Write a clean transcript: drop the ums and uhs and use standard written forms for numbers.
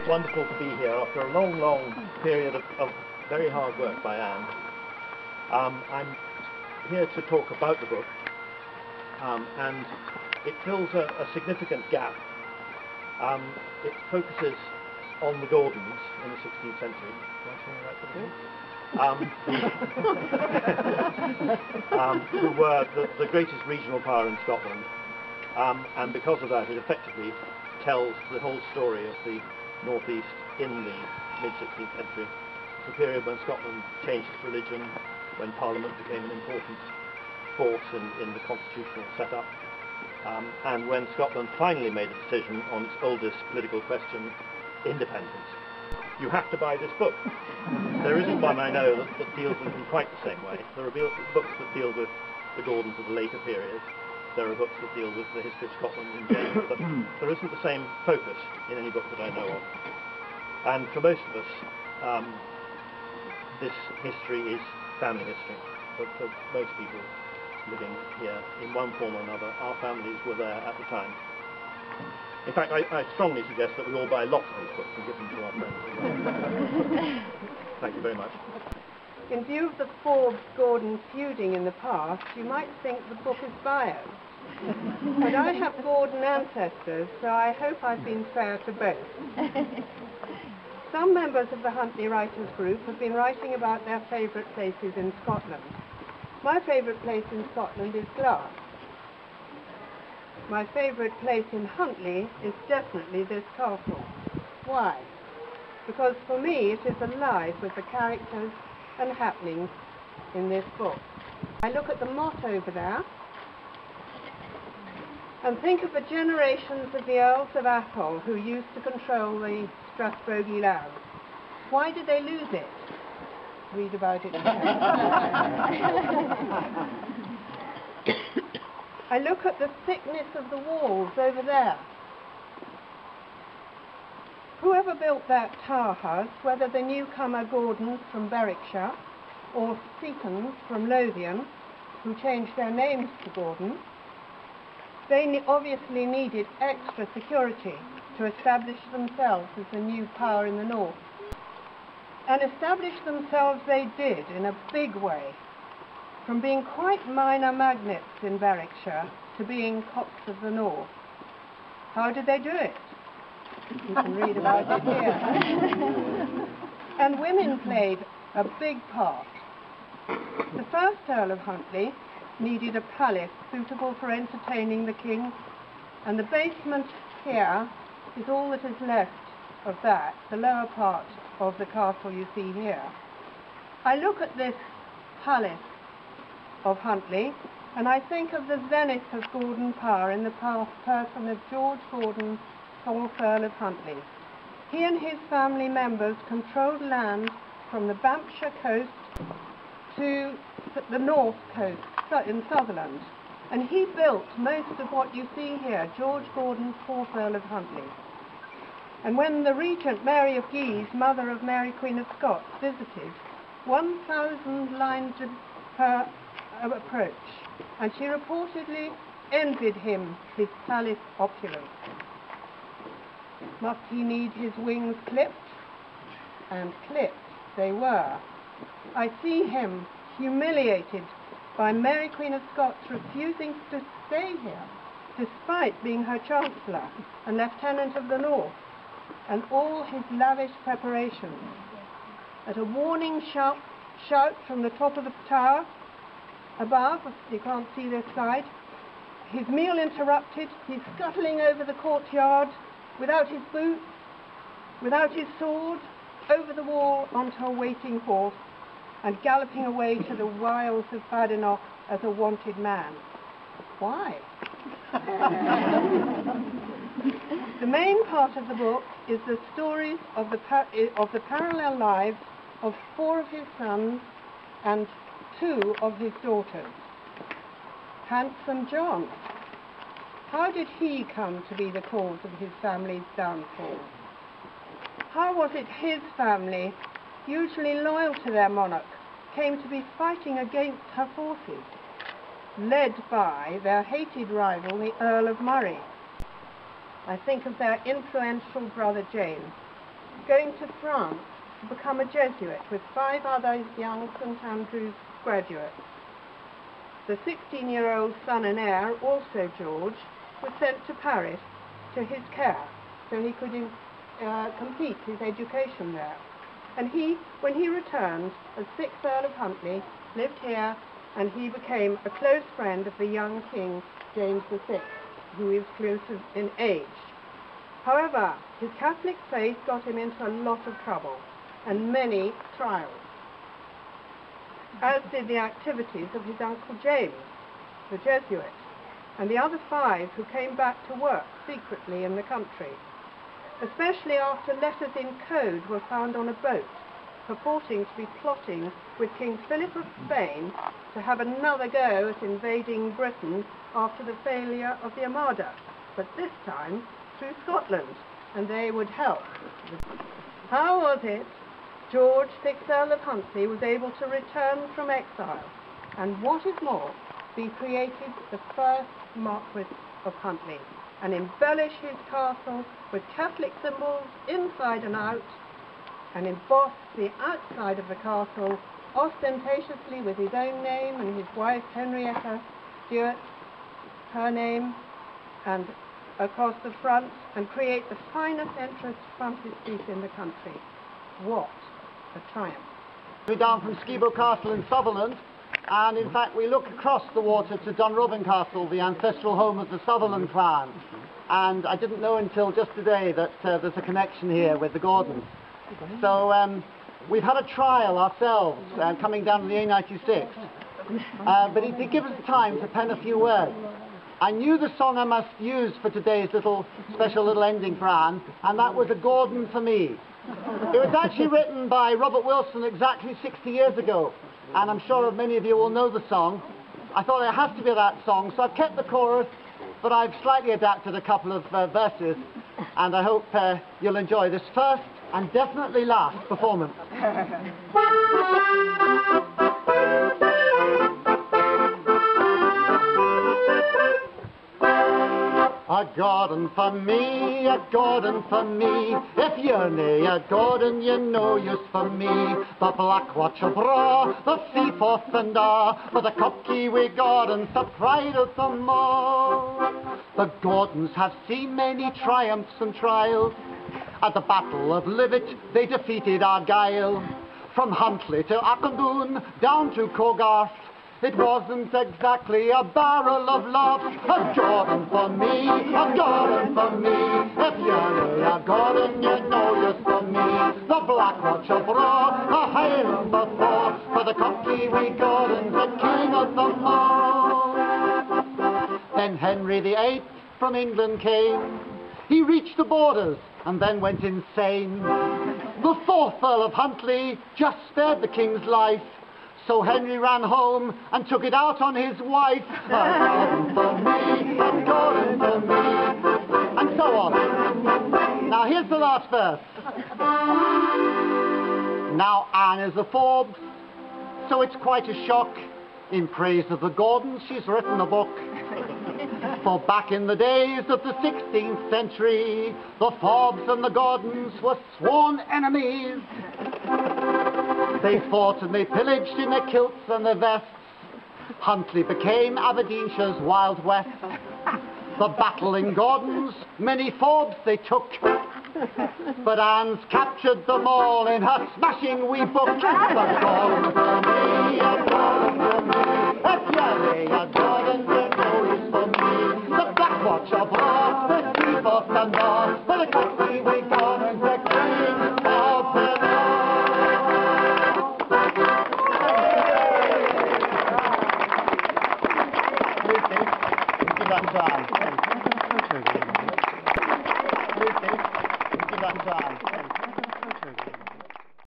wonderful to be here after a long, long period of very hard work by Anne. I'm here to talk about the book, and it fills a significant gap. It focuses on the Gordons in the 16th century. Who were the greatest regional power in Scotland, and because of that it effectively tells the whole story of the North East in the mid-16th century. It's a period when Scotland changed its religion, when Parliament became an important force in the constitutional setup, and when Scotland finally made a decision on its oldest political question, independence. You have to buy this book. There isn't one I know that deals with them quite the same way. There are books that deal with the Gordons of the later period. There are books that deal with the history of Scotland in general, but there isn't the same focus in any book that I know of. And for most of us, this history is family history. For most people living here in one form or another, our families were there at the time. In fact, I strongly suggest that we all buy lots of these books and give them to our friends. Thank you very much. In view of the Forbes-Gordon feuding in the past, you might think the book is biased. But I have Gordon ancestors, so I hope I've been fair to both. Some members of the Huntly Writers Group have been writing about their favourite places in Scotland. My favourite place in Scotland is Glas. My favourite place in Huntly is definitely this castle. Why? Because for me it is alive with the characters and happenings in this book. I look at the motte over there and think of the generations of the Earls of Athol who used to control the Strathbogie lands. Why did they lose it? Read about it. I look at the thickness of the walls over there. Whoever built that tower house, whether the newcomer Gordons from Berwickshire or Seatons from Lothian, who changed their names to Gordon, they obviously needed extra security to establish themselves as a new power in the north. And establish themselves they did in a big way, from being quite minor magnates in Berwickshire to being cops of the north. How did they do it? You can read about it here. And women played a big part. The first Earl of Huntly needed a palace suitable for entertaining the king, and the basement here is all that is left of that, the lower part of the castle you see here. I look at this palace of Huntly and I think of the zenith of Gordon power in the person of George Gordon, 4th Earl of Huntly. He and his family members controlled land from the Banffshire coast to the north coast in Sutherland, and he built most of what you see here, George Gordon, 4th Earl of Huntly. And when the Regent Mary of Guise, mother of Mary Queen of Scots, visited, 1,000 lined her approach, and she reportedly envied him his palace opulence. Must he need his wings clipped? And clipped they were. I see him humiliated by Mary Queen of Scots refusing to stay here, despite being her Chancellor and Lieutenant of the North, and all his lavish preparations. At a warning shout from the top of the tower above, you can't see this side, his meal interrupted, he's scuttling over the courtyard without his boots, without his sword, over the wall onto a waiting horse, and galloping away to the wilds of Badenoch as a wanted man. Why? The main part of the book is the stories of the parallel lives of 4 of his sons and 2 of his daughters. Handsome John. How did he come to be the cause of his family's downfall? How was it his family, usually loyal to their monarch, came to be fighting against her forces, led by their hated rival, the Earl of Murray? I think of their influential brother James, going to France to become a Jesuit with 5 other young St Andrews graduates. The 16-year-old son and heir, also George, was sent to Paris to his care so he could complete his education there. And when he returned as 6th Earl of Huntly, lived here, and he became a close friend of the young King James VI, who is close in age. However, his Catholic faith got him into a lot of trouble and many trials, as did the activities of his uncle James, the Jesuit, and the other 5 who came back to work secretly in the country, especially after letters in code were found on a boat purporting to be plotting with King Philip of Spain to have another go at invading Britain after the failure of the Armada, but this time through Scotland, and they would help. How was it George, 6th Earl of Huntly, was able to return from exile, and what is more, be created the first Marquis of Huntly, and embellish his castle with Catholic symbols inside and out, and emboss the outside of the castle ostentatiously with his own name and his wife Henrietta Stuart, her name, and across the front, and create the finest entrance frontispiece in the country. What a triumph! We're down from Skibo Castle in Sutherland, and in fact we look across the water to Dunrobin Castle, the ancestral home of the Sutherland clan. And I didn't know until just today that there's a connection here with the Gordons. So we've had a trial ourselves coming down to the A96, but it did give us time to pen a few words. I knew the song I must use for today's special little ending for Anne, and that was A Gordon for Me. It was actually written by Robert Wilson exactly 60 years ago, and I'm sure many of you will know the song. I thought it has to be that song, so I've kept the chorus, but I've slightly adapted a couple of verses, and I hope you'll enjoy this first and definitely last performance. A Gordon for me, a Gordon for me. If you're nae a Gordon, you're no use for me. The Black Watch of Raw, the Seaforth and but the cocky wee Gordon's the pride of them all. The Gordons have seen many triumphs and trials. At the Battle of Livet, they defeated Argyll. From Huntly to Auchendoun, down to Cogarth, it wasn't exactly a barrel of laughs. A Gordon for me, a Gordon for me. If you're a Gordon, you're no use for me. The Black Watch of Raw, the Highland before, for the cocky wee Gordon's the king of them all. Then Henry VIII from England came. He reached the borders and then went insane. The 4th Earl of Huntly just spared the king's life, so Henry ran home and took it out on his wife. A Gordon for me, a Gordon for me, and so on. Now here's the last verse. Now Anne is a Forbes, so it's quite a shock. In praise of the Gordons, she's written a book. For back in the days of the 16th century, the Forbes and the Gordons were sworn enemies. They fought and they pillaged in their kilts and their vests. Huntly became Aberdeenshire's Wild West. The battling Gordons, many Forbes they took, but Anne's captured them all in her smashing wee book. A Gordon for me, a Gordon for me. If you're a Gordon, you're no use for me. The Black Watch of Raw, the Seaforth and all, for the cocky wee Gordon's the king of them all. Give that to Anne. Give that to Anne.